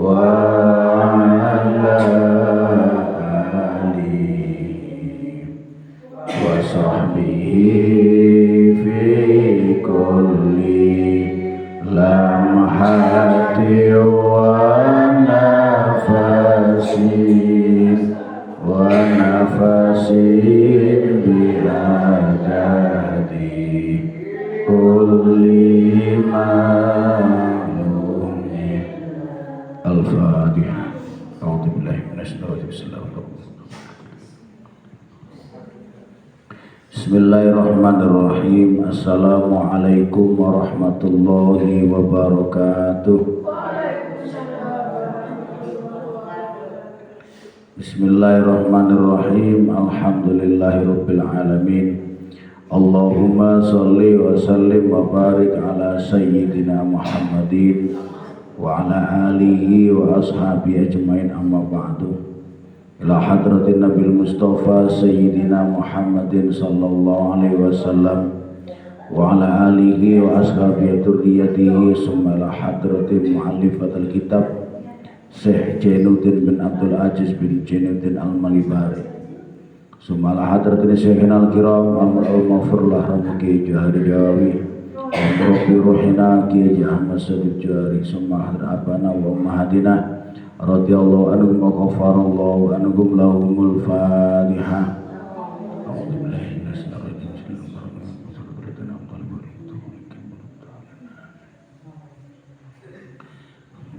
وعلى آله وصحبه في كل لمحة ونفس بعدد كل معلوم. الفاتحة. أعوذ بالله من الشيطان الرجيم. Bismillahirrahmanirrahim. Assalamualaikum warahmatullahi wabarakatuh. Bismillahirrahmanirrahim. Alhamdulillahirabbil alamin. Allahumma shalli wa sallim wa barik ala sayyidina Muhammadin wa ala alihi wa ashabihi ajmain, amma ba'du. Ila hadratin Nabil Mustafa Sayyidina Muhammadin sallallahu alaihi wasallam wa ala alihi wa ashabihi dzurriyyatihi, summa ila hadratin mu'allifatul kitab Syekh Jainuddin bin Abdul Aziz bin Jainuddin Al-Malibari, summa ila hadratin Syekhina al-kiram al-mafurlah Ramki Jahari Jawi wa Rabbi Ruhina Ki Ahmad Sadid Jari, summa hadra abana wa ummahatina radhiyallahu anhum wa ghafarallahu anhum lahumul Fatihah.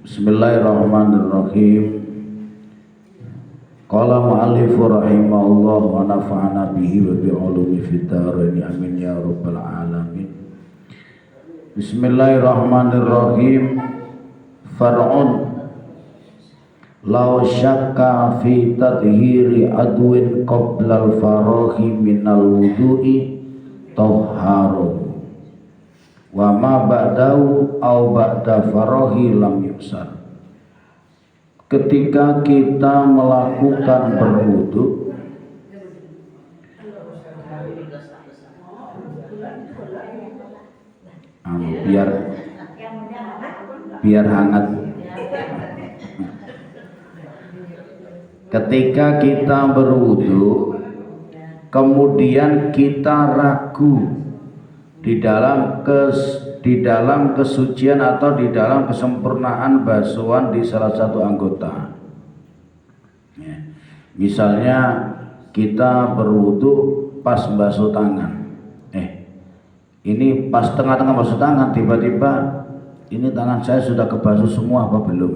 Bismillahirrahmanirrahim. Qala mu'allifu rahimahullah wa nafa'ana bihi wa bi'ulumi fid dharain, amin ya rabbal alamin. Bismillahirrahmanirrahim. Far'un law syakka fi tadhiri adwin qabla al-farahi minal wudu'i tahharu wa ma ba'dahu aw ba'da farahi lam yusar. Ketika kita melakukan berwudu, biar hangat. Ketika kita berwudu, kemudian kita ragu di dalam kesucian atau di dalam kesempurnaan basuhan di salah satu anggota. Ya. Misalnya kita berwudu pas basuh tangan. Ini pas tengah-tengah basuh tangan, tiba-tiba ini tangan saya sudah kebasuh semua apa belum?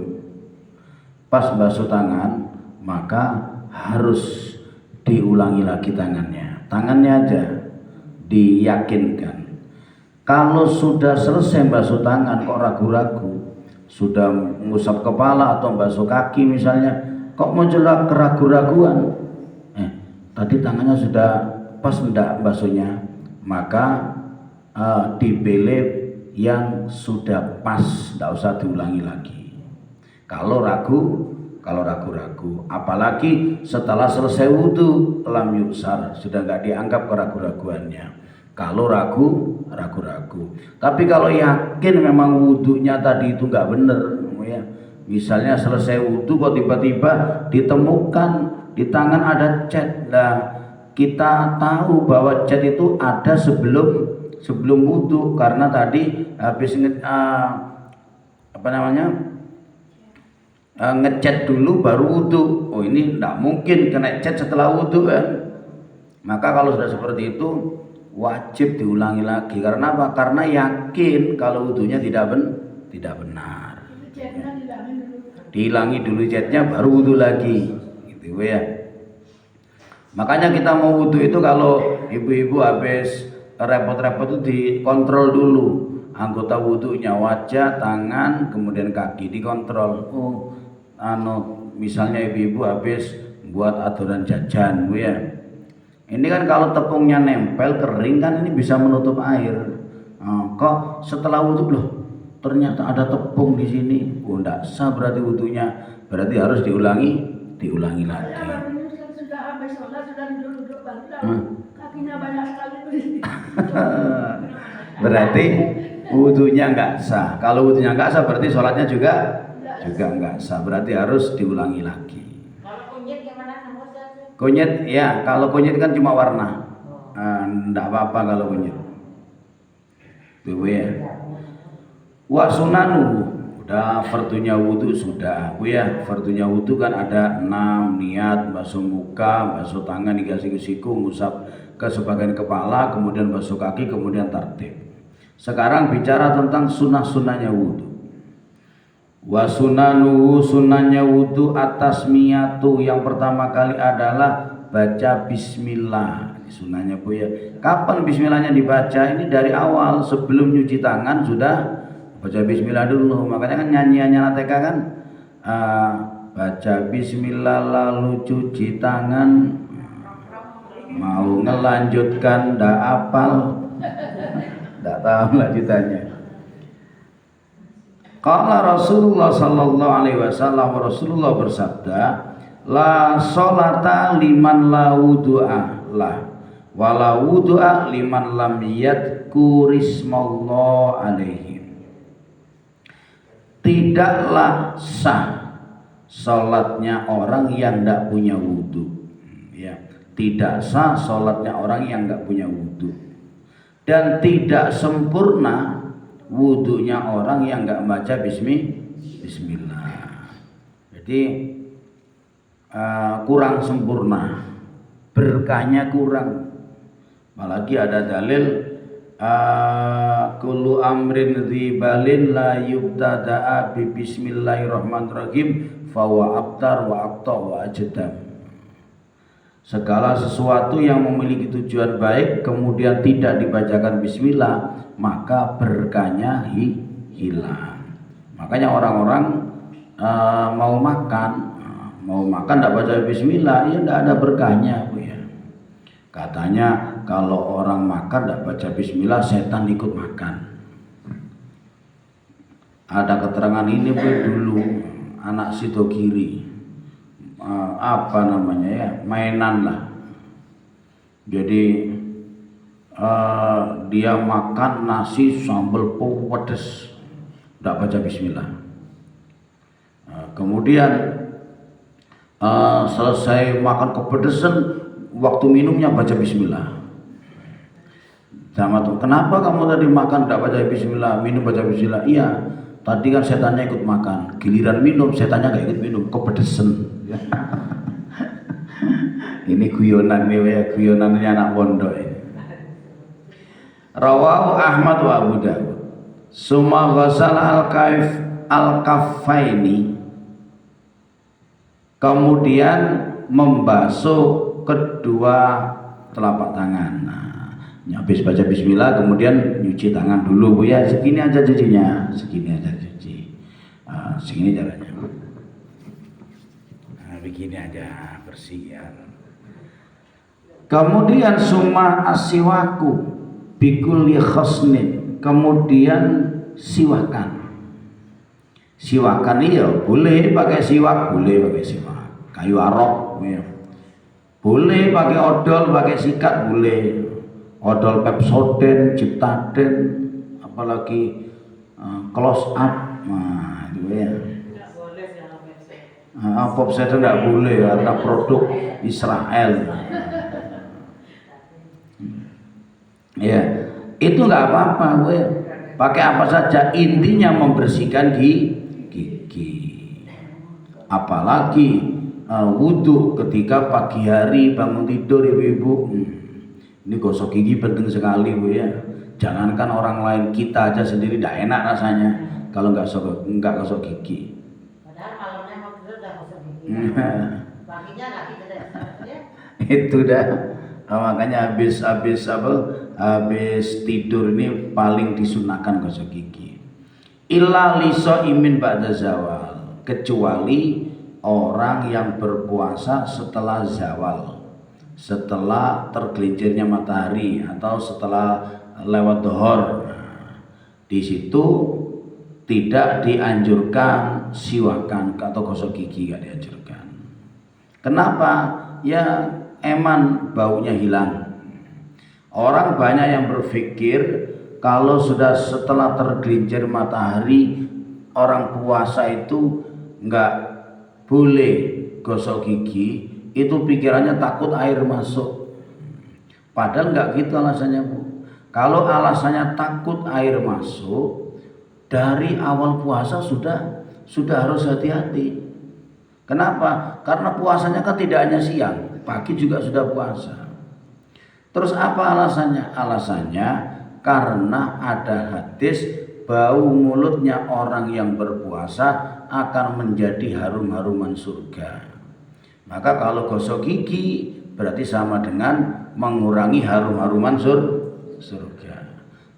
Pas basuh tangan, maka harus diulangi lagi tangannya aja diyakinkan. Kalau sudah selesai basuh tangan kok ragu-ragu, sudah mengusap kepala atau basuh kaki misalnya, kok muncul keraguan-raguan, tadi tangannya sudah pas enggak basuhnya, maka dibeleh yang sudah pas, enggak usah diulangi lagi. Kalau ragu-ragu, apalagi setelah selesai wudu, lam yusar, sudah nggak dianggap keraguan-raguannya. Kalau ragu-ragu. Tapi kalau yakin memang wudunya tadi itu nggak bener, ya, misalnya selesai wudu kok tiba-tiba ditemukan di tangan ada cat, kita tahu bahwa cat itu ada sebelum wudu, karena tadi habis ngecat dulu baru wudu. Oh, ini tidak mungkin kena cat setelah wudu kan. Maka kalau sudah seperti itu wajib diulangi lagi. Karena apa? Karena yakin kalau wudunya tidak benar. Dihilangi dulu catnya baru wudu lagi, gitu ya. Makanya kita mau wudu itu kalau ibu-ibu habis repot-repot itu dikontrol dulu anggota wudunya, wajah, tangan, kemudian kaki dikontrol. Misalnya ibu-ibu habis buat adonan jajan, ya. Ini kan kalau tepungnya nempel kering kan ini bisa menutup air. Kok setelah wudu loh ternyata ada tepung di sini, enggak sah berarti wudunya, berarti harus diulangi lagi. Sudah habis sholat sudah duduk kakinya banyak sekali. berarti Wudunya nggak sah. Kalau wudunya nggak sah berarti sholatnya juga nggak sah. Berarti harus diulangi lagi. Kalau kunyit gimana sama Ustaz? Kunyit ya, kalau kunyit kan cuma warna. Nggak apa-apa kalau kunyit. Tuh ya. Wa sunanu, udah fardunya wudu sudah. Bu ya, fardunya wudu kan ada 6, niat, basuh muka, basuh tangan hingga siku-siku, ngusap ke sebagian kepala, kemudian basuh kaki, kemudian tartib. Sekarang bicara tentang sunnah-sunnahnya wudu. Wa sunanu, sunnahnya wudu atas miyatu, yang pertama kali adalah baca bismillah. Sunnahnya Bu ya. Kapan bismillahnya dibaca? Ini dari awal, sebelum nyuci tangan sudah baca bismillah dulu. Makanya kan nyanyiannya TK kan baca bismillah lalu cuci tangan, mau ngelanjutkan ndak apal, ndak tahu lanjutannya. Qala Rasulullah sallallahu alaihi wasallam, Rasulullah bersabda, la sholata liman la wudu'a lah, wala wudu'a liman lam yadhkurismallah alaihi. Tidaklah sah sholatnya orang yang tidak punya wudhu ya. Tidak sah sholatnya orang yang tidak punya wudhu, dan tidak sempurna wudhunya orang yang tidak baca bismillah. Jadi kurang sempurna, berkahnya kurang. Apalagi ada dalil kullu amrin dzibalin la yubtada'a bi bismillahirrahmanirrahim fawa abtar wa aqta wa ajdam. Segala sesuatu yang memiliki tujuan baik kemudian tidak dibacakan bismillah, maka berkahnya hilang. Makanya orang-orang mau makan tidak baca bismillah, ya tidak ada berkahnya Bu ya. Katanya kalau orang makan tidak baca bismillah, setan ikut makan. Ada keterangan ini Bu dulu, anak Sidogiri, apa namanya ya, mainan lah. Jadi dia makan nasi sambal pedes, tidak baca bismillah. Kemudian selesai makan kepedesan, waktu minumnya baca bismillah. Sama tuh, kenapa kamu tadi makan tidak baca bismillah, minum baca bismillah? Iya, tadi kan setannya ikut makan, giliran minum setannya gak ikut minum, kepedesan. Ini guyonan nih ya, guyonannya anak pondok ini. Rawahu Ahmad wa Abu Dawud. Summa ghasala al-kaffaini, kemudian membasuh kedua telapak tangan. Habis baca bismillah kemudian nyuci tangan dulu Bu ya. Segini aja cucinya, segini aja cuci. Segini caranya. Begini aja bersih ya. Kemudian summa asiwaku bikulli khosnin, kemudian siwakan. Siwakan iya boleh pakai siwak, boleh pakai siwak kayu arok ya. Boleh pakai odol, pakai sikat boleh. Odol Pepsodent, Ciptaden, apalagi close up, nah itu ya. Pepsodent tidak boleh karena produk Israel. Ya, itu nggak apa-apa, gue pakai apa saja, intinya membersihkan gigi. Apalagi wudhu ketika pagi hari bangun tidur ibu-ibu. Ini gosok gigi penting sekali Bu ya. Jangankan orang lain, kita aja sendiri tidak enak rasanya kalau nggak gosok gigi. Padahal malamnya mau tidur udah gosok gigi. Paginya lagi tidak ya. Itu dah. Makanya habis tidur ini paling disunahkan gosok gigi. Illa liso imin ba'da zawal, kecuali orang yang berpuasa setelah zawal, setelah tergelincirnya matahari atau setelah lewat dhuhur. Di situ tidak dianjurkan siwakan atau gosok gigi, tidak dianjurkan. Kenapa? Ya eman baunya hilang. Orang banyak yang berpikir kalau sudah setelah tergelincir matahari orang puasa itu nggak boleh gosok gigi, itu pikirannya takut air masuk. Padahal nggak gitu alasannya, Bu. Kalau alasannya takut air masuk, dari awal puasa sudah harus hati-hati. Kenapa? Karena puasanya kan tidak hanya siang, pagi juga sudah puasa. Terus apa alasannya? Alasannya karena ada hadis bau mulutnya orang yang berpuasa akan menjadi harum-haruman surga. Maka kalau gosok gigi berarti sama dengan mengurangi harum-haruman surga.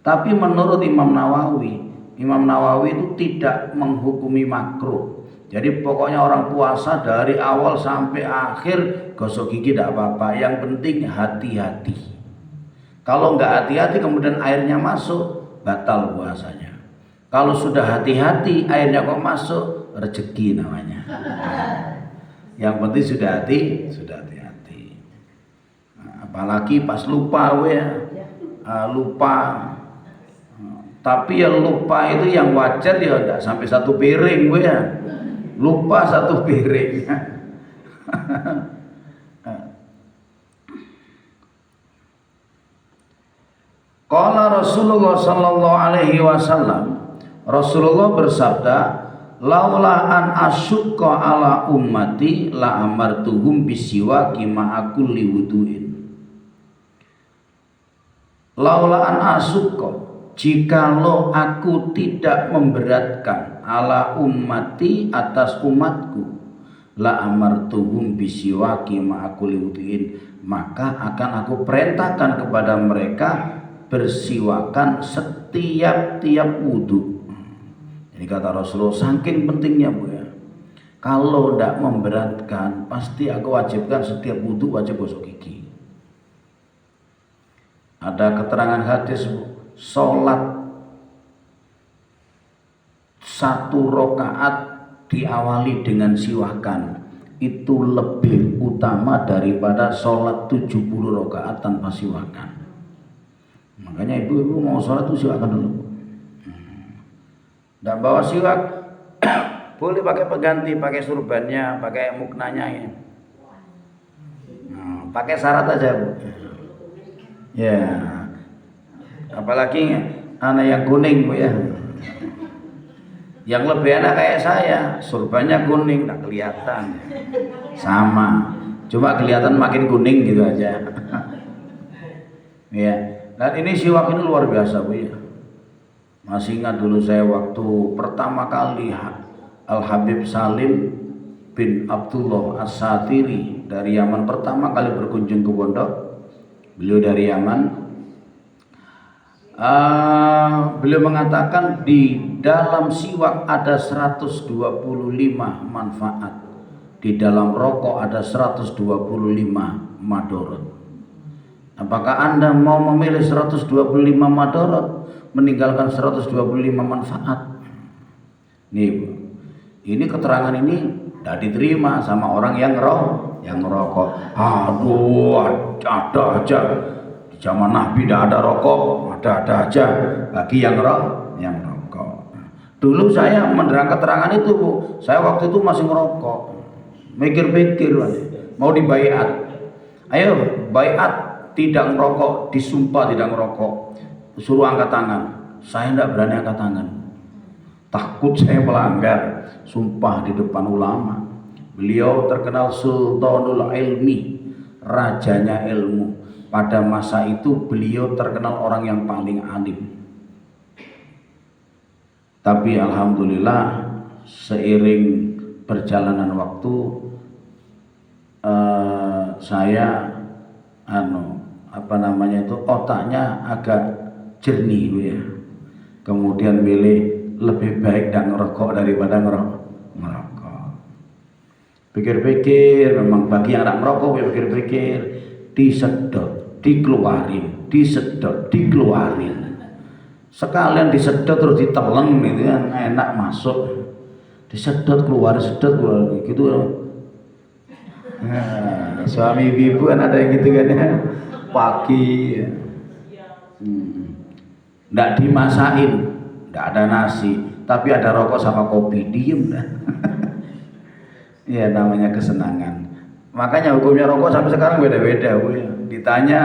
Tapi menurut Imam Nawawi itu tidak menghukumi makruh. Jadi pokoknya orang puasa dari awal sampai akhir gosok gigi tidak apa-apa. Yang penting hati-hati. Kalau nggak hati-hati kemudian airnya masuk, batal puasanya. Kalau sudah hati-hati airnya kok masuk, rezeki namanya. Yang penting sudah hati-hati. Nah, apalagi pas lupa lupa. Tapi yang lupa itu yang wajar ya enggak sampai 1 piring ya. Lupa 1 piring. Qala Rasulullah sallallahu alaihi wasallam, Rasulullah bersabda, laula an asyqa ala ummati la amartuhum bisiwaki ma'a kulli wudu'in. Laula an asyqa, jikalau aku tidak memberatkan ala ummati atas umatku, la amartuhum bisiwaki ma'a kulli wudu'in, maka akan aku perintahkan kepada mereka bersiwakan setiap wudhu. Jadi kata Rasulullah, saking pentingnya, Bu ya. Kalau tidak memberatkan, pasti aku wajibkan setiap wudhu wajib gosok gigi. Ada keterangan hadis, Bu, sholat 1 rakaat diawali dengan siwakan itu lebih utama daripada sholat 70 rakaat tanpa siwakan. Makanya ibu-ibu mau sholat tuh siwakan dulu. Nggak bawa siwak, boleh pakai pengganti, pakai surbannya, pakai muknanya ya. Nah, pakai syarat aja, Bu. Ya, apalagi anak yang kuning, Bu ya. Yang lebih enak kayak saya, surbannya kuning, nggak kelihatan. Sama, cuma kelihatan makin kuning gitu aja. Ya. Dan ini siwak ini luar biasa, Bu ya. Masih ingat dulu saya waktu pertama kali Al-Habib Salim bin Abdullah As-Satiri dari Yaman pertama kali berkunjung ke pondok. Beliau dari Yaman. Beliau mengatakan di dalam siwak ada 125 manfaat. Di dalam rokok ada 125 madorot. Apakah Anda mau memilih 125 madorot, meninggalkan 125 manfaat? Nih, ini keterangan ini tidak diterima sama orang yang ngerokok. Aduh, ada aja. Di zaman Nabi tidak ada rokok, ada aja bagi yang rokok. Dulu saya menerang keterangan itu, Bu. Saya waktu itu masih ngerokok. Mikir-mikir mau dibaiat. Ayo, baiat tidak ngerokok, disumpah tidak ngerokok. Suruh angkat tangan. Saya tidak berani angkat tangan. Takut saya melanggar sumpah di depan ulama. Beliau terkenal Sultanul Ilmi, rajanya ilmu. Pada masa itu beliau terkenal orang yang paling alim. Tapi alhamdulillah seiring perjalanan waktu saya otaknya agak jernih, Bu ya. Kemudian milih lebih baik dan ngerokok daripada ngerokok. Pikir-pikir, memang bagi yang anak merokok ya pikir-pikir, disedot, dikeluarin, disedot, dikeluarin. Sekalian disedot terus ditelan gitu kan, enak masuk. Disedot keluar, sedot keluar gitu. Nah, suami ibu kan ada yang gitu kan ya. Pagi nggak dimasakin, nggak ada nasi, tapi ada rokok sama kopi, diem dah. Ya namanya kesenangan. Makanya hukumnya rokok sampai sekarang beda-beda, Bu. Ditanya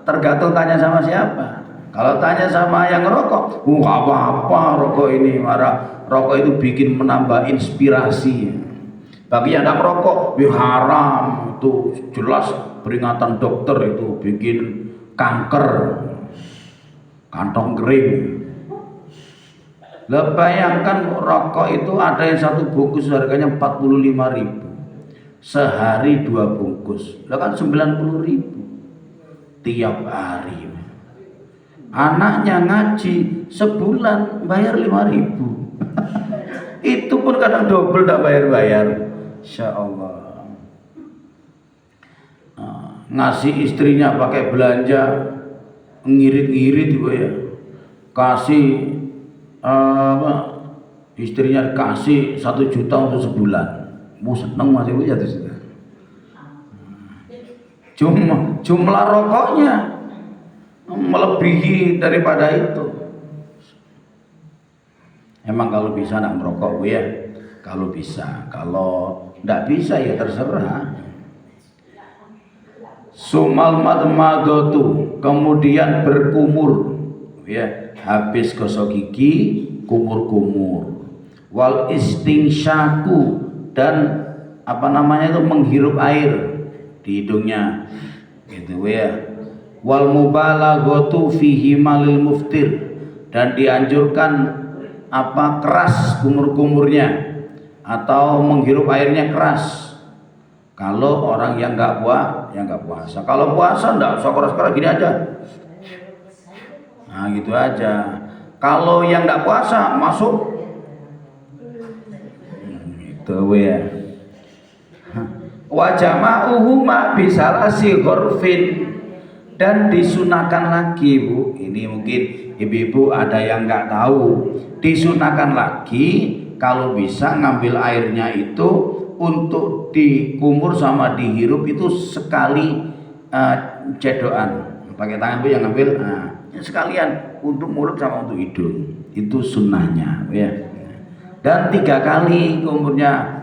tergantung tanya sama siapa. Kalau tanya sama yang ngerokok, nggak apa-apa rokok ini, marah rokok itu bikin menambah inspirasi. Bagi yang nggak merokok, haram, itu jelas peringatan dokter, itu bikin kanker kantong kering. Lah bayangkan rokok itu ada yang satu bungkus harganya 45.000, sehari 2 bungkus, lah kan 90.000 tiap hari. Anaknya ngaji sebulan bayar 5.000. Itu pun kadang double tak bayar-bayar. Insya Allah. Ngasih istrinya pakai belanja ngirit-ngirit gitu ya. Kasih istrinya kasih 1 juta untuk sebulan. Mau seneng masih punya tuh sudah. Jumlah rokoknya melebihi daripada itu. Emang kalau bisa nak merokok Bu ya, kalau bisa, kalau tidak bisa ya terserah. Sumal madmadatu, kemudian berkumur, ya, habis gosok gigi, kumur-kumur. Wal istinsyaku, dan apa namanya itu menghirup air di hidungnya, gitu ya. Wal mubalaghatu fihi malil muftir, dan dianjurkan apa keras kumur-kumurnya atau menghirup airnya keras kalau orang yang nggak puasa. Kalau puasa nggak usah keras-keras, gini aja, nah gitu aja. Kalau yang nggak puasa masuk gitu ya. Wa jama'uhuma bisalasi ghurfin, dan disunahkan lagi Bu, ini mungkin ibu-ibu ada yang nggak tahu, disunahkan lagi kalau bisa ngambil airnya itu untuk dikumur sama dihirup itu sekali cedokan, pakai tangan Bu yang ngambil, sekalian untuk mulut sama untuk hidung, itu sunnahnya ya. Dan 3 kali kumurnya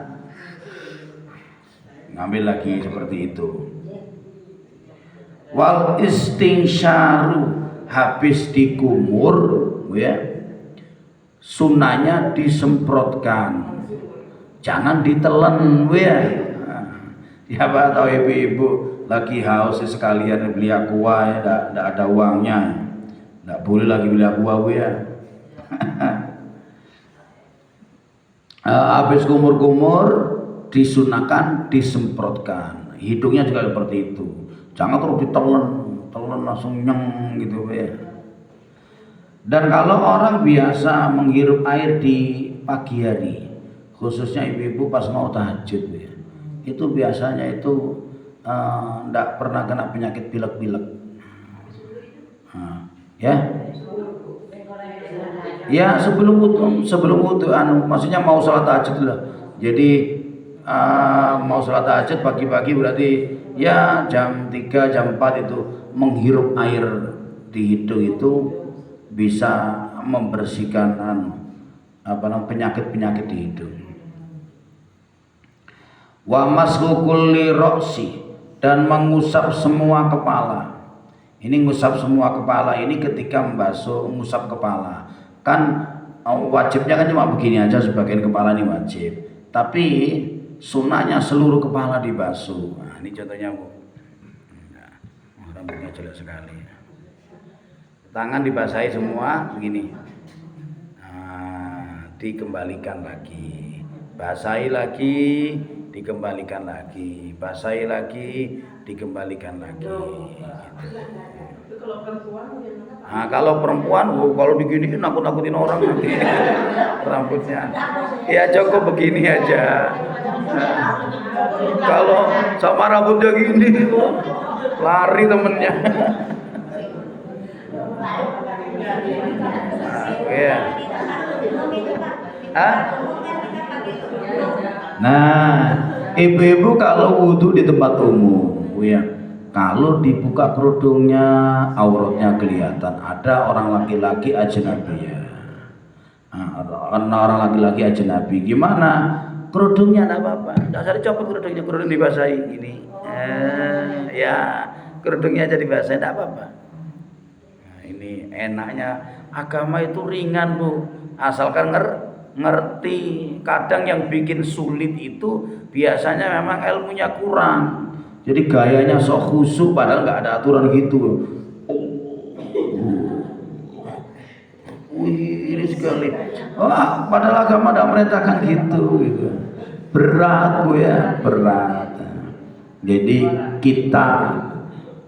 ngambil lagi seperti itu. Wal istinsyaru, habis dikumur ya, sunnahnya disemprotkan, jangan ditelan ya. Siapa tahu ibu-ibu lagi haus sekalian beli aqua ya, enggak ada uangnya, enggak boleh lagi beli aqua ya. Habis kumur-kumur disunahkan disemprotkan, hidungnya juga seperti itu. Jangan terus ditelan langsung nyeng gitu ya. Dan kalau orang biasa menghirup air di pagi hari, khususnya ibu-ibu pas mau tahajud ya, itu biasanya itu enggak pernah kena penyakit pilek-pilek. Ya. Ya sebelum wudu maksudnya mau sholat tahajud lah. Jadi mau sholat tahajud pagi-pagi berarti ya jam 3 jam 4 itu menghirup air di hidung itu bisa membersihkan penyakit-penyakit di hidung. Wa mashu kulli ra'si, dan mengusap semua kepala. Ini ngusap semua kepala ini ketika membasuh ngusap kepala. Kan wajibnya kan cuma begini aja, sebagian kepala ini wajib. Tapi sunnahnya seluruh kepala dibasuh. Nah, ini contohnya Bu. Nah, rambutnya jelek sekali. Tangan dibasahi semua begini. Nah, dikembalikan lagi. Basahi lagi, dikembalikan lagi. Basahi lagi, dikembalikan lagi. Gitu. Nah, kalau perempuan, kalau diginiin nakut-nakutin orang nanti rambutnya. Ya cukup begini aja. Nah, kalau sama rambutnya gini, lari temennya. Ya. Nah, ibu-ibu kalau wudhu di tempat umum, ya, Kalau dibuka kerudungnya, auratnya kelihatan. Ada orang laki-laki ajnabi ya. Orang laki-laki ajnabi gimana? Kerudungnya enggak apa-apa. Enggak usah dicopot kerudungnya, kerudung dibasahi gini. Ya, kerudungnya aja dibasahi enggak apa-apa. Nah, ini enaknya agama itu ringan, Bu. Asalkan ngerti. Kadang yang bikin sulit itu biasanya memang ilmunya kurang. Jadi gayanya sok khusyuk padahal nggak ada aturan gitu. Ini sekali. Wah, padahal agama tidak merintahkan gitu. Berat, Bu ya, berat. Jadi kita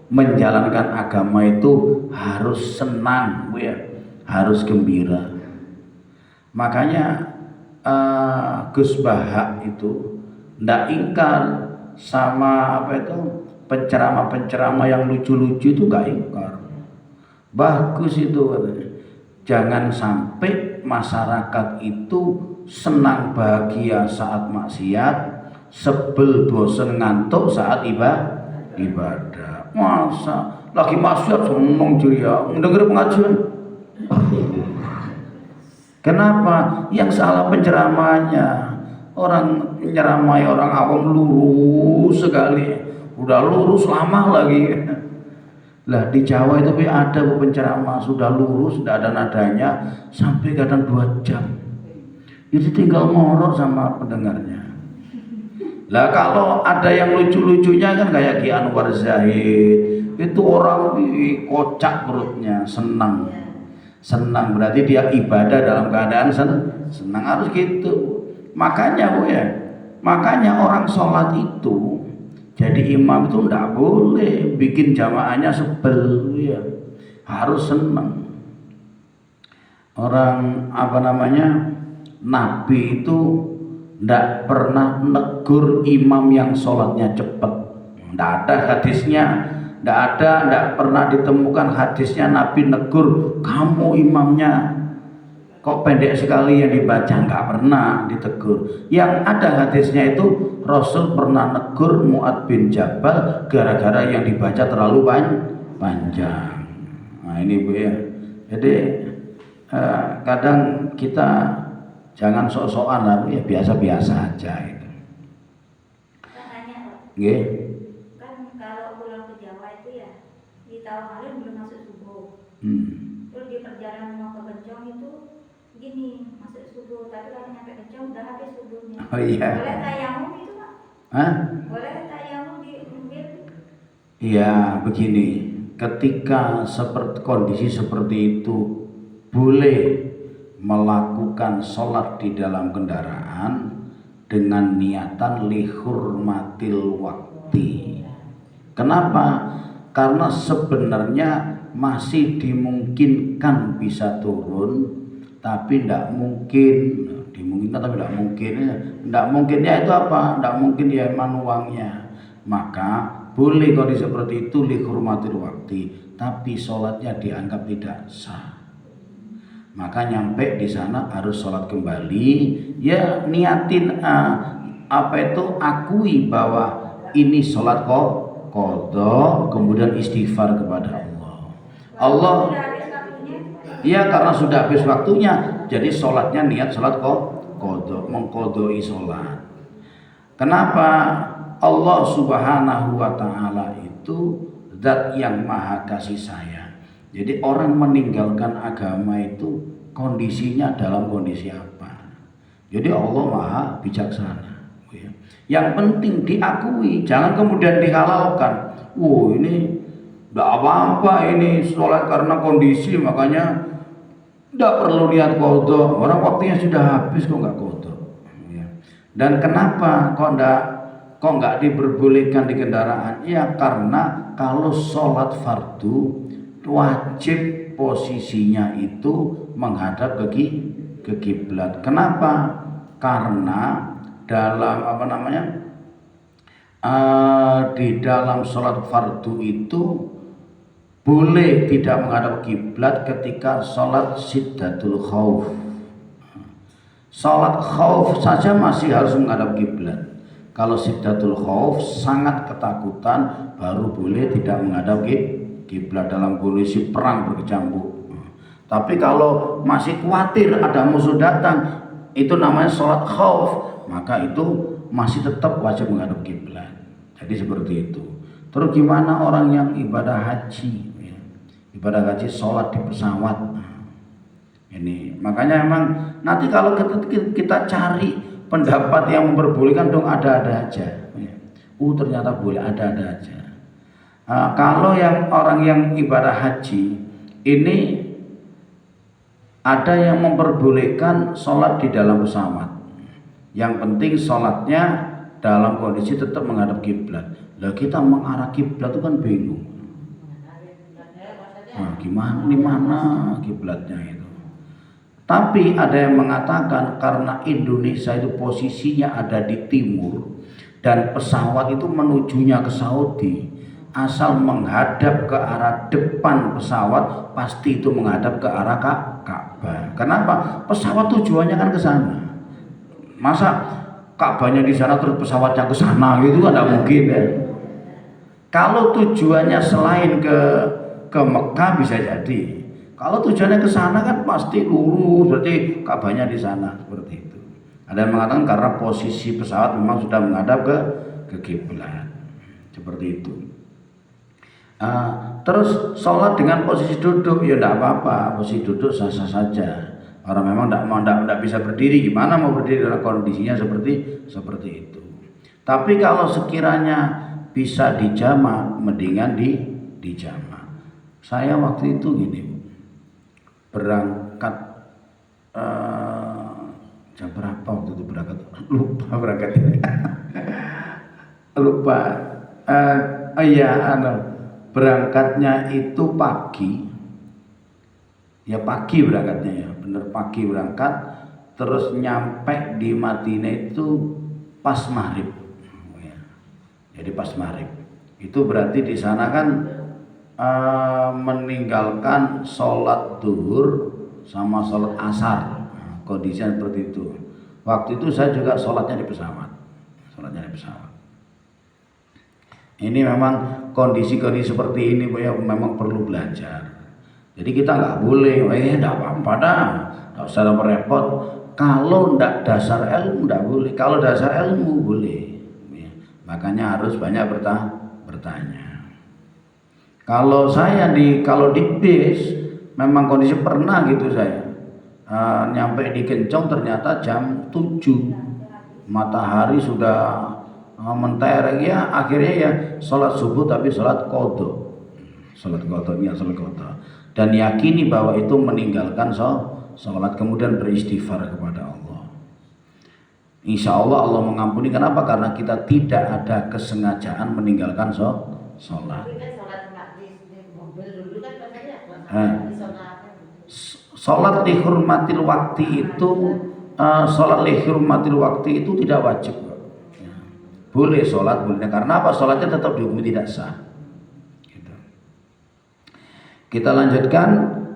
menjalankan agama itu harus senang, Bu ya, harus gembira. Makanya Gus Bahak itu ndak ingkar sama penceramah-penceramah yang lucu-lucu itu nggak ingkar. Bagus itu katanya. Jangan sampai masyarakat itu senang bahagia saat maksiat, sebel bosen ngantuk saat ibadah. Masa lagi maksiat seneng ceria mendengar pengajian. Kenapa? Yang salah penceramahnya. Orang menyeramai orang awam lurus sekali, udah lurus lama lagi. Lah di Jawa itu ada penceramah sudah lurus, tidak ada nadanya, sampai kadang 2 jam. Jadi tinggal ngorok sama pendengarnya. Lah kalau ada yang lucu-lucunya kan kayak Ki Anwar Zahid, itu orang kocak perutnya, senang berarti dia ibadah dalam keadaan senang, harus gitu. Makanya Bu ya, makanya orang sholat itu jadi imam itu ndak boleh bikin jamaahnya sebel ya, harus senang. Orang Nabi itu ndak pernah negur imam yang sholatnya cepat, ndak ada hadisnya. Ndak pernah ditemukan hadisnya Nabi negur kamu imamnya kok pendek sekali yang dibaca, nggak pernah ditegur. Yang ada hadisnya itu Rasul pernah negur Mu'ad bin Jabal gara-gara yang dibaca terlalu panjang. Nah ini Bu ya. Jadi kadang kita jangan sok-sokan lah Bu ya, biasa-biasa aja itu. Nggih. Kan kalau pulang ke Jawa itu ya di Tawakalin belum masuk subuh. Terus di perjalanan mau ke Bencong itu gini masuk subuh, tapi kalau nyampe Bencong udah habis subuhnya. Oh iya. Boleh tayamum itu Pak? Hah? Boleh tayamum di mobil? Iya begini, ketika kondisi seperti itu boleh melakukan sholat di dalam kendaraan dengan niatan lihurmatil wakti. Kenapa? Karena sebenarnya masih dimungkinkan bisa turun, tapi tidak mungkin. Dimungkinkan tapi tidak mungkin. Tidak mungkinnya itu apa? Tidak mungkin ya iman uangnya. Maka boleh kondisi seperti itu lihurmatil wakti, tapi sholatnya dianggap tidak sah. Maka nyampe di sana harus sholat kembali, ya niatin akui bahwa ini sholat qadha, kemudian istighfar kepada Allah. Ya karena sudah habis waktunya, jadi sholatnya niat sholat qadha, mengqadai sholat. Kenapa? Allah Subhanahu wa Ta'ala itu zat yang maha kasih sayang. Jadi orang meninggalkan agama itu kondisinya dalam kondisi apa? Jadi Allah maha bijaksana. Yang penting diakui, jangan kemudian dihalalkan. Ini tidak apa-apa, ini sholat karena kondisi, makanya tidak perlu niat qadha. Orang waktunya sudah habis kok nggak qadha. Dan kenapa kok nggak diperbolehkan di kendaraan? Ya karena kalau sholat fardu wajib posisinya itu menghadap ke kiblat. Kenapa? Karena dalam di dalam sholat fardu itu boleh tidak menghadap kiblat ketika sholat syiddatul khauf. Sholat khauf saja masih harus menghadap kiblat. Kalau syiddatul khauf sangat ketakutan baru boleh tidak menghadap kiblat dalam kondisi perang berkecamuk. Tapi kalau masih khawatir ada musuh datang, itu namanya sholat khauf, maka itu masih tetap wajib menghadap kiblat. Jadi seperti itu. Terus gimana orang yang ibadah haji? Ibadah haji sholat di pesawat. Ini makanya emang nanti kalau kita cari pendapat yang memperbolehkan dong ada-ada aja. Ternyata boleh ada-ada aja. Kalau yang orang yang ibadah haji ini ada yang memperbolehkan sholat di dalam pesawat. Yang penting sholatnya dalam kondisi tetap menghadap kiblat. Lah kita mengarah kiblat itu kan bingung. Nah, gimana di mana kiblatnya itu? Tapi ada yang mengatakan karena Indonesia itu posisinya ada di timur dan pesawat itu menujunya ke Saudi, asal menghadap ke arah depan pesawat pasti itu menghadap ke arah Ka'bah. Kenapa? Pesawat tujuannya kan ke sana. Masa Ka'bahnya di sana terus pesawatnya ke sana gitu kan tidak mungkin ya. Kalau tujuannya selain ke Mekah bisa jadi. Kalau tujuannya ke sana kan pasti lurus, berarti Ka'bahnya di sana seperti itu. Ada yang mengatakan karena posisi pesawat memang sudah menghadap ke kiblat. Seperti itu. Terus sholat dengan posisi duduk ya tidak apa-apa, posisi duduk sah-sah saja. Orang memang tidak bisa berdiri, gimana mau berdiri dalam kondisinya seperti itu. Tapi kalau sekiranya bisa dijamak, mendingan dijamak. Saya waktu itu gini, berangkat jam berapa waktu itu berangkat? Lupa berangkatnya. Lupa. Berangkatnya itu pagi. Ya pagi berangkatnya ya, bener pagi berangkat, terus nyampe di Madinah itu pas maghrib. Jadi pas maghrib. Itu berarti di sana kan meninggalkan sholat duhur sama sholat asar. Kondisinya seperti itu. Waktu itu saya juga sholatnya di pesawat. Ini memang kondisi-kondisi seperti ini ya, memang perlu belajar. Jadi kita nggak boleh, tidak apa-apa dah, nggak usah repot. Kalau ndak dasar ilmu ndak boleh, kalau dasar ilmu boleh. Ya, makanya harus banyak bertanya. Kalau di bis, memang kondisi pernah gitu saya nyampe di Kencong ternyata jam 7, matahari sudah mentereng ya, akhirnya ya sholat subuh tapi sholat qadha. Sholat qadha. Dan yakini bahwa itu meninggalkan sholat, kemudian beristighfar kepada Allah. Insya Allah Allah mengampuni. Kenapa? Karena kita tidak ada kesengajaan meninggalkan sholat. Sholat lihurmatil waktu itu, tidak wajib. Boleh sholat, boleh. Karena apa? Sholatnya tetap dihukumi tidak sah. Kita lanjutkan,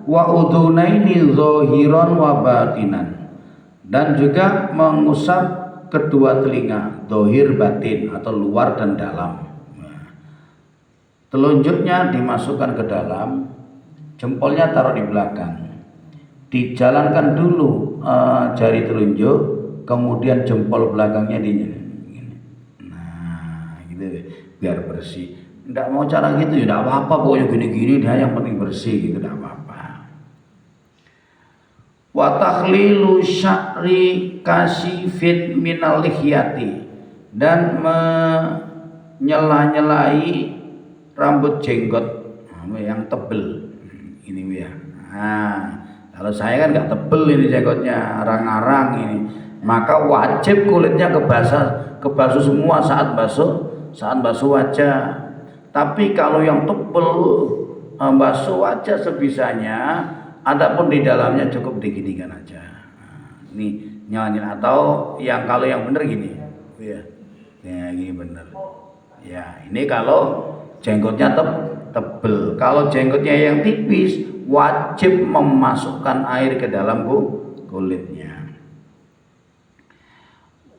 wa udhunaini zahiran wa batinan, dan juga mengusap kedua telinga, zahir batin atau luar dan dalam. Telunjuknya dimasukkan ke dalam, jempolnya taruh di belakang, dijalankan dulu jari telunjuk, kemudian jempol belakangnya gitu biar bersih. Tidak mau cara gitu ya tidak apa-apa, pokoknya gini-gini dia yang penting bersih gitu, tidak apa-apa. Wa takhlilu sya'ri kasifin minal lihyati, dan menyela-nyelai rambut jenggot yang tebel ini ya. Kalau saya kan nggak tebel ini jenggotnya, arang-arang ini, maka wajib kulitnya kebasuh semua saat basuh wajah. Tapi kalau yang tebel basuh wajah sebisanya, adapun di dalamnya cukup diginikan aja. Ini nyalain, atau kalau yang bener gini, ya gini bener. Ya ini kalau jenggotnya tebel. Kalau jenggotnya yang tipis, wajib memasukkan air ke dalam kulitnya.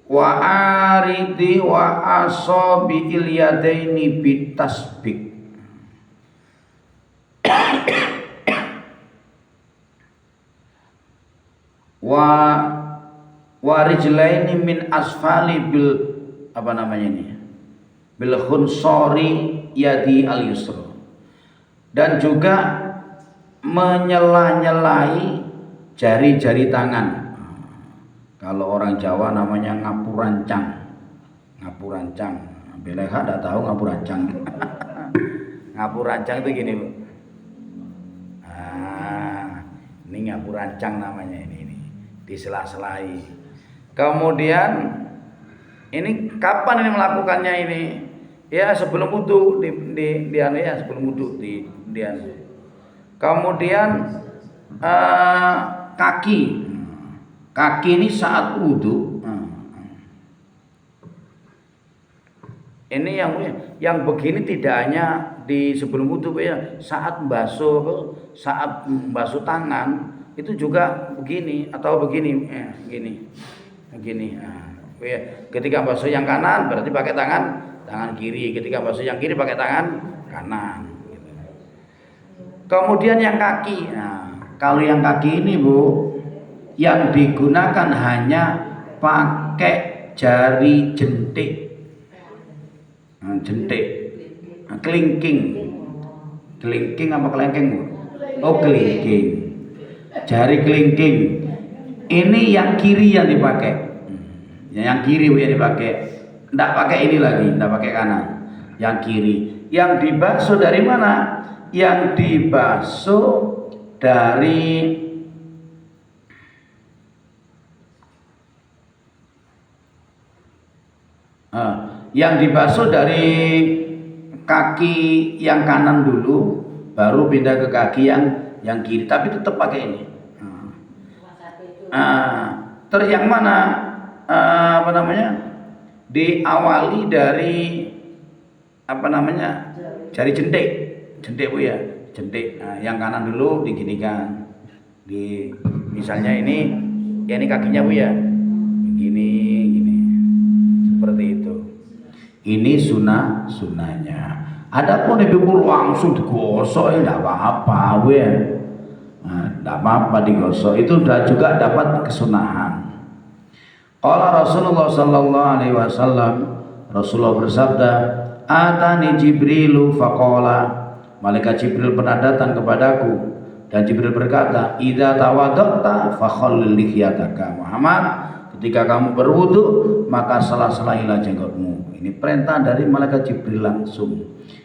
wa aridi wa asabiil yadaini bitasbik. wa rijlaini min asfali bil apa namanya ini, bil khunsori yadi al yusra, dan juga menyela-nyelai jari-jari tangan. Kalau orang Jawa namanya ngapurancang. Beleha enggak tahu ngapurancang. Ngapurancang itu gini, Bu. Ini ngapurancang namanya ini disela-selai. Kemudian ini kapan ini melakukannya ini? Ya sebelum wudu sebelum wudu di Kemudian kaki ini saat wudu. Ini yang begini tidak hanya di sebelum wudu ya, saat basuh tangan itu juga begini atau begini, begini. Ketika basuh yang kanan berarti pakai tangan kiri, ketika basuh yang kiri pakai tangan kanan. Kemudian yang kaki, kalau yang kaki ini Bu, yang digunakan hanya pakai jari jentik, kelingking apa kelengking Bu? Oh kelingking, jari kelingking. Ini yang kiri yang dipakai, yang kiri Bu yang dipakai, tidak pakai ini lagi, tidak pakai kanan, yang kiri. Yang dibasuh dari mana? Yang dibasuh dari kaki yang kanan dulu, baru pindah ke kaki yang kiri, tapi tetap pakai ini. Terus yang mana? Diawali dari jari jentik Bu ya, jentik. Yang kanan dulu diginikan, misalnya ini kakinya Bu ya, gini seperti itu. Ini sunnahnya. Adapun ibu langsung digosok enggak apa-apa Bu ya, enggak apa-apa digosok, itu juga dapat kesunahan. Qala Rasulullah sallallahu alaihi wasallam, Rasulullah bersabda, atani Jibrilu faqala, malaikat Jibril pernah datang kepadaku dan Jibril berkata, idza tawaddatta fakhallil lihyataka Muhammad, ketika kamu berwudu maka sela-selailah jenggotmu. Ini perintah dari malaikat Jibril langsung.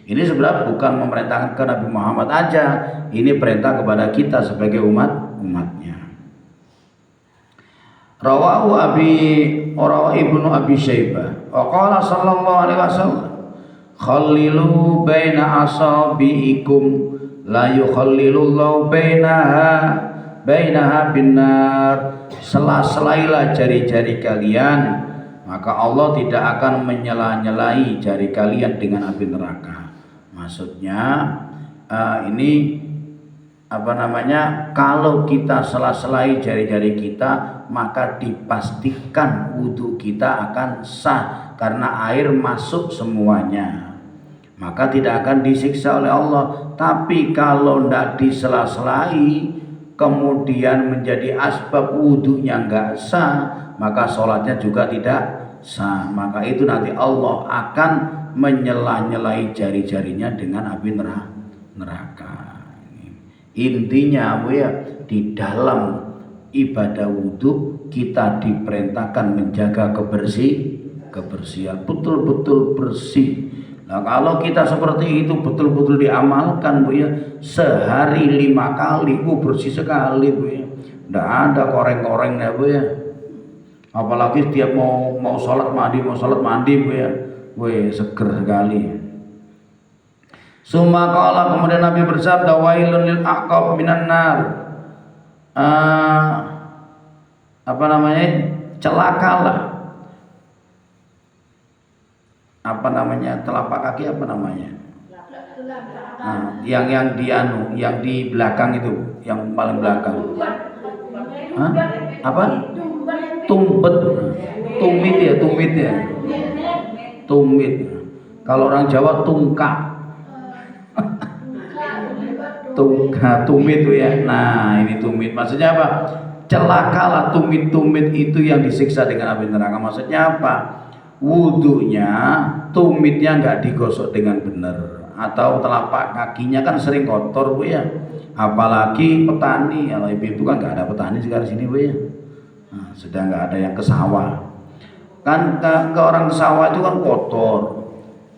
Ini sebenarnya bukan memerintahkan ke Nabi Muhammad aja, ini perintah kepada kita sebagai umatnya. Rawahu Ibnu Abi Syaibah wa qala sallallahu alaihi wasallam, khallilu baina asabiikum la yukhallilullahu bainaha binnar, sela-selailah jari-jari kalian, maka Allah tidak akan menyela-nyelai jari kalian dengan api neraka. Maksudnya kalau kita sela-selai jari-jari kita, maka dipastikan wudu kita akan sah karena air masuk semuanya, maka tidak akan disiksa oleh Allah. Tapi kalau tidak disela-selai kemudian menjadi asbab wudunya enggak sah, maka sholatnya juga tidak sah. Maka itu nanti Allah akan menyela-nyelai jari-jarinya dengan api neraka. Intinya Bu ya, di dalam ibadah wudhu kita diperintahkan menjaga kebersihan, betul-betul bersih. Nah kalau kita seperti itu betul-betul diamalkan Bu ya, sehari 5 kali, bersih sekali Bu ya, tidak ada koreng-korengnya Bu ya. Apalagi setiap mau sholat mandi Bu ya, seger sekali. Summa qala, kemudian Nabi bersabda, wailun lil aqab minan nar, celakalah telapak kaki yang di belakang itu, yang paling belakang. Tumpet, tumit ya, tumit ya. Tumit. Kalau orang Jawa tungkak. Tumit itu ya. Nah, ini tumit. Maksudnya apa? Celakalah tumit-tumit itu yang disiksa dengan api neraka. Maksudnya apa? Wudunya, tumitnya nggak digosok dengan benar, atau telapak kakinya kan sering kotor Bu ya. Apalagi petani, kalau ibu kan nggak ada petani sekarang sini Bu ya. Nah, sedang nggak ada yang ke sawah. Kan ke orang ke sawah itu kan kotor.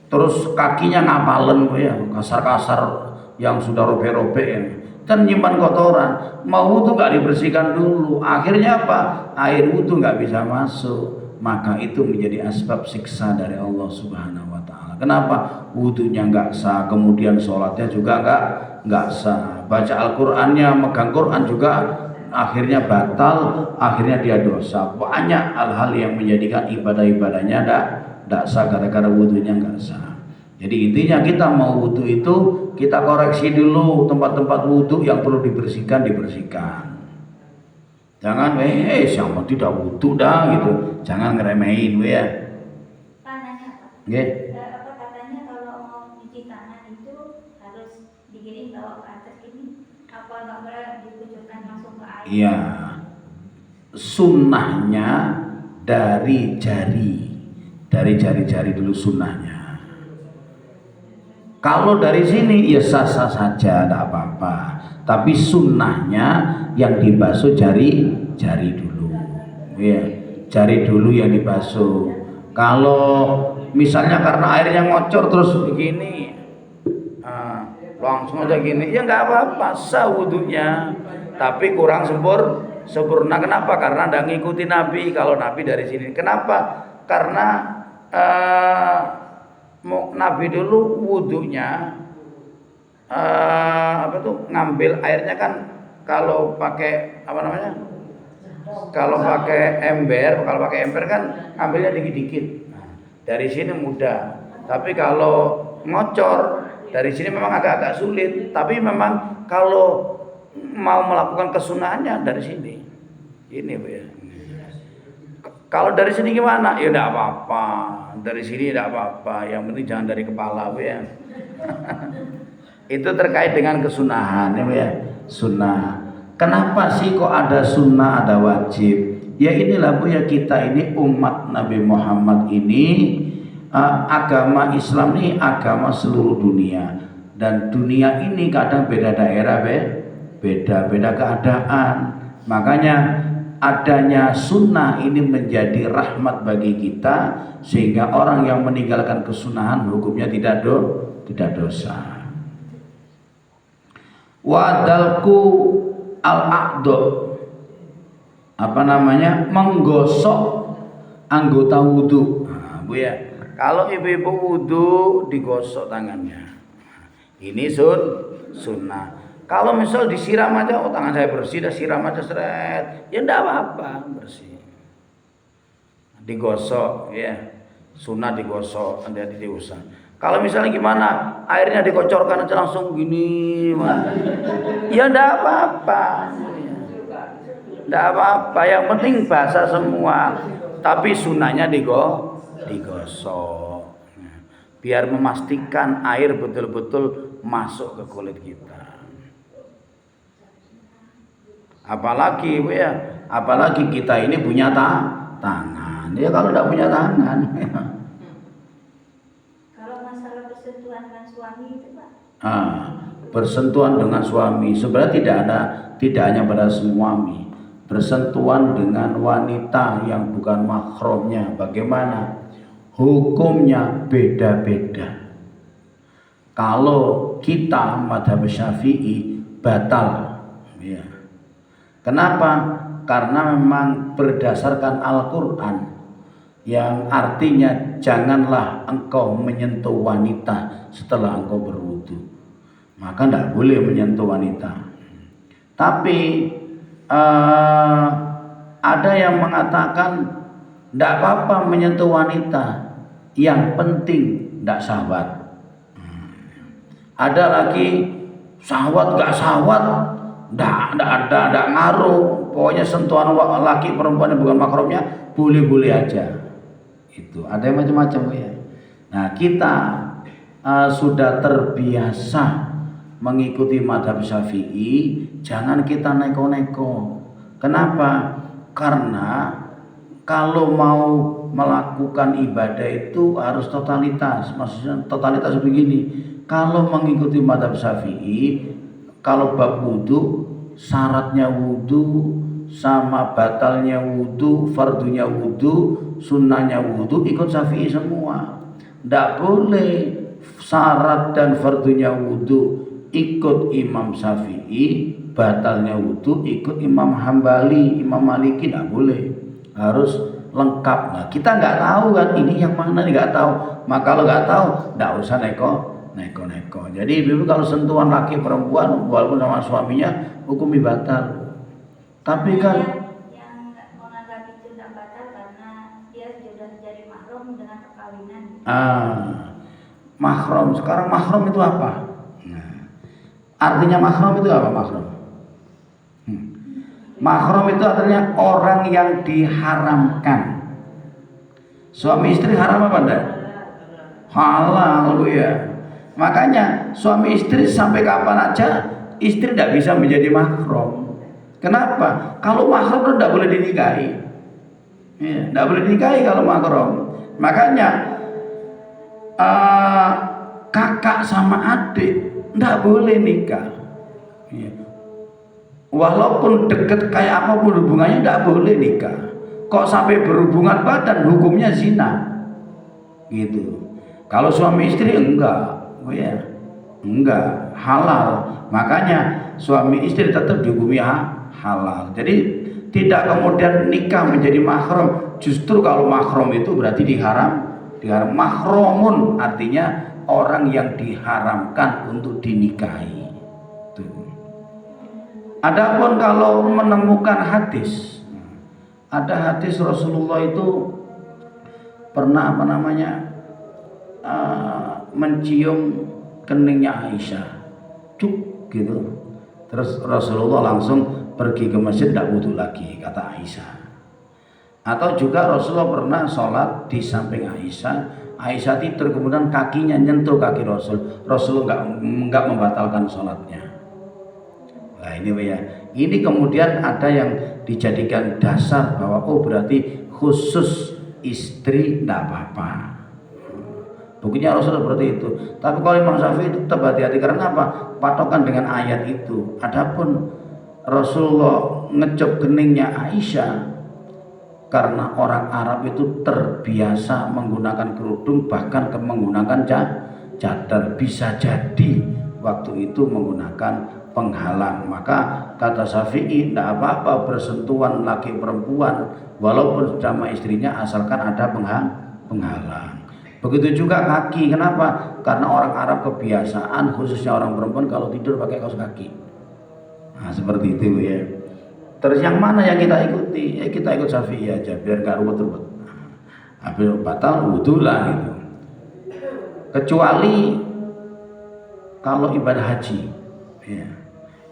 Terus kakinya ngapalen Bu ya, kasar-kasar yang sudah robek-robek ya. Kan nyimpan kotoran, mau wudhu nggak dibersihkan dulu, akhirnya apa? Air wudhu nggak bisa masuk, maka itu menjadi asbab siksa dari Allah Subhanahu Wa Taala. Kenapa? Wudhunya nggak sah, kemudian sholatnya juga nggak sah, baca Al-Qur'annya, megang Quran juga akhirnya batal, akhirnya dia dosa. Banyak hal-hal yang menjadikan ibadah-ibadahnya nggak sah gara-gara wudhunya nggak sah. Jadi intinya kita mau wudhu itu kita koreksi dulu tempat-tempat wudhu yang perlu dibersihkan. Jangan siapa tidak wudhu dah gitu. Jangan ngeremehin ya. Pak nanya Pak. Nggih. Apa katanya kalau mau cuci tangan itu harus digiring bawa ke atas gini. Apa nggak boleh dikucurkan langsung ke air? Iya. Sunnahnya dari jari dulu sunnahnya. Kalau dari sini ya sah-sah saja, tidak apa-apa. Tapi sunnahnya yang dibasuh jari dulu, ya, jari dulu yang dibasuh. Kalau misalnya karena airnya ngocor terus begini, langsung aja gini, ya nggak apa-apa, sah wudhunya. Tapi kurang sempurna. Kenapa? Karena tidak ngikuti Nabi. Kalau Nabi dari sini, kenapa? Karena Nabi dulu wudhunya ngambil airnya kan kalau pakai kalau pakai ember kan ambilnya dikit-dikit. Dari sini mudah. Tapi kalau ngocor dari sini memang agak-agak sulit. Tapi memang kalau mau melakukan kesunahannya dari sini. Ini Bu ya. Kalau dari sini gimana? Ya tidak apa-apa. Dari sini tidak apa-apa. Yang penting jangan dari kepala Bu ya. Itu terkait dengan kesunahan ya. Sunnah. Kenapa sih kok ada sunnah, ada wajib? Ya inilah Bu ya, kita ini umat Nabi Muhammad ini, agama Islam ini agama seluruh dunia. Dan dunia ini kadang beda daerah beda keadaan. Makanya adanya sunnah ini menjadi rahmat bagi kita, sehingga orang yang meninggalkan kesunahan hukumnya tidak dosa. Wadalku al-aqdo, menggosok anggota wudhu. Bu ya, kalau ibu-ibu wudhu digosok tangannya, ini sunnah. Kalau misal disiram aja, tangan saya bersih, dah siram aja seret, ya enggak apa-apa, bersih. Digosok ya, sunnah digosok, nanti diusah. Kalau misalnya gimana, airnya dikocorkan aja langsung gini, ya enggak apa-apa. Enggak apa-apa, yang penting basah semua. Tapi sunnahnya digosok. Biar memastikan air betul-betul masuk ke kulit kita. Apalagi Bu ya, apalagi kita ini punya tangan. Ya kalau tidak punya tangan. Kalau masalah bersentuhan dengan suami itu Pak? Bersentuhan dengan suami sebenarnya tidak hanya pada suami. Bersentuhan dengan wanita yang bukan mahramnya, bagaimana? Hukumnya beda-beda. Kalau kita madhab Syafi'i batal, ya. Kenapa? Karena memang berdasarkan Al-Quran yang artinya janganlah engkau menyentuh wanita setelah engkau berwudu. Maka tidak boleh menyentuh wanita. Tapi ada yang mengatakan tidak apa-apa menyentuh wanita, yang penting tidak syahwat. Ada lagi syahwat gak syahwat, tidak ngaruh. Pokoknya sentuhan laki perempuan yang bukan mahramnya boleh-boleh aja. Itu ada yang macam-macam Bu ya. Nah kita sudah terbiasa mengikuti madhab Syafi'i, jangan kita neko-neko. Kenapa? Karena kalau mau melakukan ibadah itu harus totalitas. Maksudnya totalitas begini. Kalau mengikuti madhab Syafi'i, kalau bab wudu, syaratnya wudu sama batalnya wudu, fardunya wudu, sunnahnya wudu ikut Syafi'i semua. Tidak boleh syarat dan fardunya wudu ikut Imam Syafi'i, batalnya wudu ikut Imam Hambali, Imam Maliki, tidak boleh. Harus lengkap. Nah kita nggak tahu kan ini yang mana, nggak tahu. Maka kalau nggak tahu, nggak usah neko-neko. Jadi ibu kalau sentuhan laki perempuan walaupun sama suaminya hukumnya batal. Tapi kan yang menganggap itu tidak batal karena dia sudah jadi mahram dengan perkawinan. Mahram. Sekarang mahram itu apa? Nah, artinya mahram itu apa mahram? Mahram itu artinya orang yang diharamkan. Suami istri haram apa enggak? Halal ya. Makanya suami istri sampai kapan aja istri tidak bisa menjadi mahram. Kenapa? Kalau mahram itu tidak boleh dinikahi. Ya, tidak boleh dinikahi kalau mahram. Makanya kakak sama adik tidak boleh nikah. Ya. Walaupun deket kayak apapun hubungannya tidak boleh nikah. Kok sampai berhubungan badan hukumnya zina. Gitu. Kalau suami istri enggak, oh ya, enggak halal. Makanya suami istri tetap dihukumi halal. Jadi tidak kemudian nikah menjadi mahram. Justru kalau mahram itu berarti diharam. Mahramun artinya orang yang diharamkan untuk dinikahi. Tuh. Adapun kalau menemukan hadis, ada hadis Rasulullah itu pernah mencium keningnya Aisyah, cuk gitu. Terus Rasulullah langsung pergi ke masjid, tidak wudu lagi, kata Aisyah. Atau juga Rasulullah pernah sholat di samping Aisyah tidur kemudian kakinya nyentuh kaki Rasulullah nggak membatalkan sholatnya. Nah ini ya, ini kemudian ada yang dijadikan dasar bahwa oh berarti khusus istri tidak apa-apa. Buktinya Rasulullah seperti itu. Tapi kalau Imam Syafi'i tetap hati-hati karena apa? Patokan dengan ayat itu. Adapun Rasulullah ngecup keningnya Aisyah karena orang Arab itu terbiasa menggunakan kerudung bahkan menggunakan cadar, bisa jadi waktu itu menggunakan penghalang. Maka kata Syafi'i tidak apa-apa bersentuhan laki perempuan walaupun sama istrinya asalkan ada penghalang. Begitu juga kaki. Kenapa? Karena orang Arab kebiasaan khususnya orang perempuan kalau tidur pakai kaos kaki. Nah seperti itu ya. Terus yang mana yang kita ikuti? Ya kita ikut Syafi'i aja biar gak ruwet-ruwet. Habis batal wudu lah gitu. Kecuali kalau ibadah haji, ya.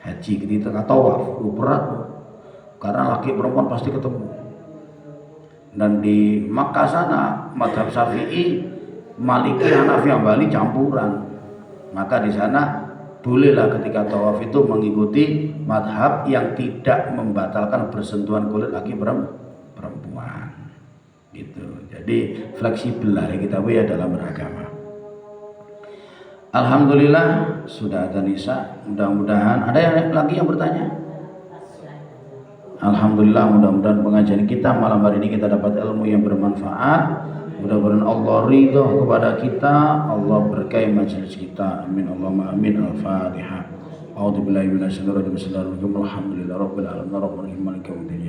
Haji gitu tawaf, berat. Karena laki perempuan pasti ketemu. Dan di Makkah sana mazhab Syafi'i, Maliki, Hanafi, Hambali campuran. Maka di sana bolehlah ketika tawaf itu mengikuti madhab yang tidak membatalkan bersentuhan kulit laki perempuan gitu. Jadi fleksibel lah kita ya dalam beragama. Alhamdulillah sudah ada Nisa. Mudah-mudahan ada yang lagi yang bertanya. Alhamdulillah mudah-mudahan pengajian kita malam hari ini kita dapat ilmu yang bermanfaat. Mudah-mudahan Allah ridho kepada kita, Allah berkahi majelis kita. Amin Allahumma amin. Al-Fatihah. A'udzubillahi minasyaitonir rajim. Bismillahirrahmanirrahim. Alhamdulillahirabbil alamin. Arrahmanirrahim. Maliki yaumiddin.